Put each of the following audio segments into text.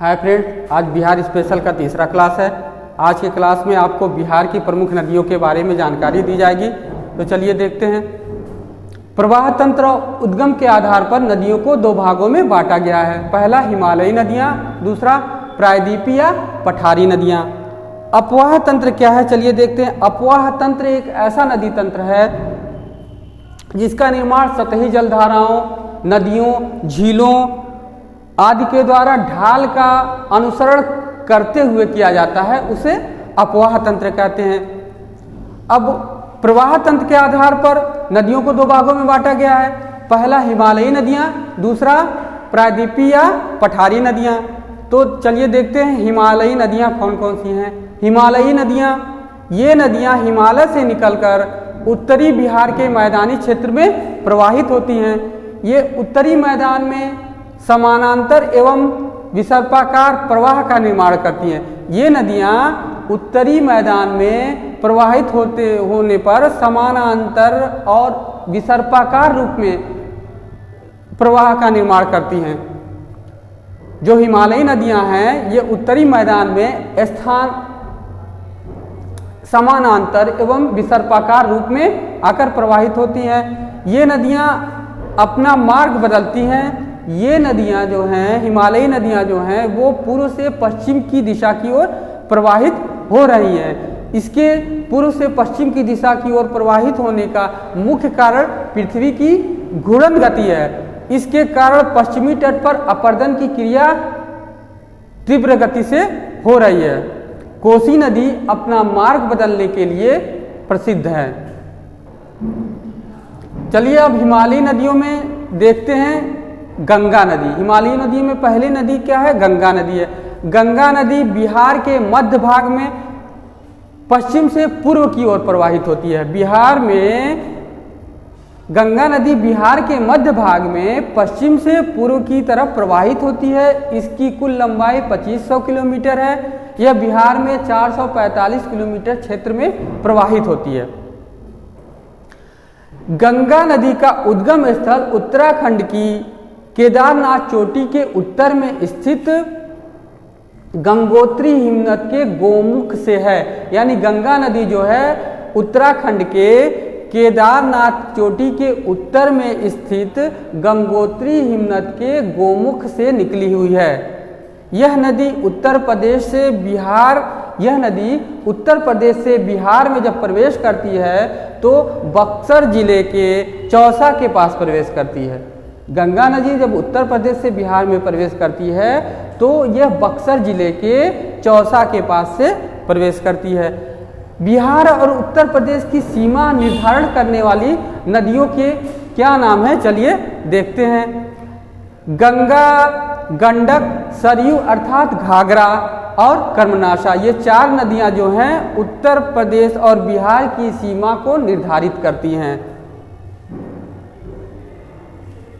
Hi friend, आज Bihar special का तीसरा क्लास है। आज के क्लास में आपको बिहार की प्रमुख नदियों के बारे में जानकारी दी जाएगी। तो चलिए देखते हैं। प्रवाह तंत्र और उद्गम के आधार पर नदियों को दो भागों में बांटा गया है। पहला हिमालयी नदियाँ, दूसरा प्रायद्वीपीय या पठारी नदियाँ। अपवाह तंत्र क्या है, चलिए देखते हैं। अपवाह तंत्र एक ऐसा नदी तंत्र है जिसका निर्माण सतही जलधाराओं, नदियों, झीलों आदि के द्वारा ढाल का अनुसरण करते हुए किया जाता है, उसे अपवाह तंत्र कहते हैं। अब प्रवाह तंत्र के आधार पर नदियों को दो भागों में बांटा गया है। पहला हिमालयी नदियाँ, दूसरा प्रायद्वीपीय या पठारी नदियाँ। तो चलिए देखते हैं हिमालयी नदियाँ कौन कौन सी हैं। हिमालयी नदियाँ, ये नदियाँ हिमालय से निकलकर उत्तरी बिहार के मैदानी क्षेत्र में प्रवाहित होती हैं। ये उत्तरी मैदान में समानांतर एवं विसर्पाकार प्रवाह का निर्माण करती हैं। ये नदियाँ उत्तरी मैदान में प्रवाहित होने पर समानांतर और विसर्पाकार रूप में प्रवाह का निर्माण करती हैं। जो हिमालयी नदियाँ हैं, ये उत्तरी मैदान में समानांतर एवं विसर्पाकार रूप में आकर प्रवाहित होती हैं। ये नदियाँ अपना मार्ग बदलती हैं। ये नदियाँ जो हैं, हिमालयी नदियाँ जो हैं, वो पूर्व से पश्चिम की दिशा की ओर प्रवाहित हो रही हैं। इसके पूर्व से पश्चिम की दिशा की ओर प्रवाहित होने का मुख्य कारण पृथ्वी की घूर्णन गति है। इसके कारण पश्चिमी तट पर अपरदन की क्रिया तीव्र गति से हो रही है। कोसी नदी अपना मार्ग बदलने के लिए प्रसिद्ध है। चलिए अब हिमालयी नदियों में देखते हैं गंगा नदी। हिमालयी नदी में पहली नदी क्या है? गंगा नदी है। गंगा नदी बिहार के मध्य भाग में पश्चिम से पूर्व की ओर प्रवाहित होती है। बिहार में गंगा नदी बिहार के मध्य भाग में पश्चिम से पूर्व की तरफ प्रवाहित होती है। इसकी कुल लंबाई 2500 किलोमीटर है। यह बिहार में 445 किलोमीटर क्षेत्र में प्रवाहित होती है। गंगा नदी का उद्गम स्थल उत्तराखंड की केदारनाथ चोटी के उत्तर में स्थित गंगोत्री हिमनद के गोमुख से है। यानी गंगा नदी जो है उत्तराखंड के केदारनाथ चोटी के उत्तर में स्थित गंगोत्री हिमनद के गोमुख से निकली हुई है। यह नदी उत्तर प्रदेश से बिहार में जब प्रवेश करती है तो बक्सर जिले के चौसा के पास प्रवेश करती है। गंगा नदी जब उत्तर प्रदेश से बिहार में प्रवेश करती है तो यह बक्सर जिले के चौसा के पास से प्रवेश करती है। बिहार और उत्तर प्रदेश की सीमा निर्धारण करने वाली नदियों के क्या नाम है, चलिए देखते हैं। गंगा, गंडक, सरयू अर्थात घाघरा और कर्मनाशा, ये चार नदियां जो हैं उत्तर प्रदेश और बिहार की सीमा को निर्धारित करती हैं।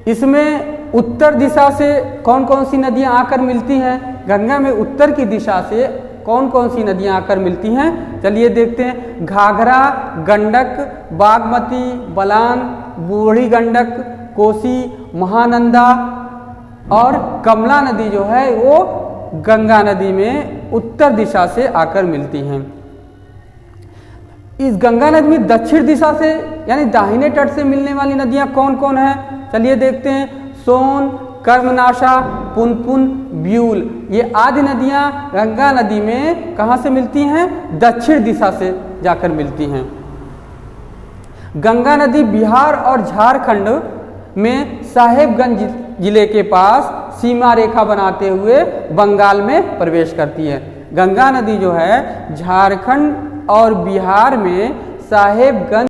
इसमें उत्तर दिशा से कौन कौन सी नदियां आकर मिलती हैं? गंगा में उत्तर की दिशा से कौन कौन सी नदियां आकर मिलती हैं, चलिए देखते हैं। घाघरा, गंडक, बागमती, बलान, बूढ़ी गंडक, कोसी, महानंदा और कमला नदी जो है वो गंगा नदी में उत्तर दिशा से आकर मिलती हैं। इस गंगा नदी में दक्षिण दिशा से यानी दाहिने तट से मिलने वाली नदियां कौन कौन है, चलिए देखते हैं। सोन, कर्मनाशा, पुनपुन, ब्यूल, ये आदि नदियां गंगा नदी में कहाँ से मिलती हैं? दक्षिण दिशा से जाकर मिलती हैं। गंगा नदी बिहार और झारखंड में साहेबगंज जिले के पास सीमा रेखा बनाते हुए बंगाल में प्रवेश करती है। गंगा नदी जो है झारखंड और बिहार में साहेबगंज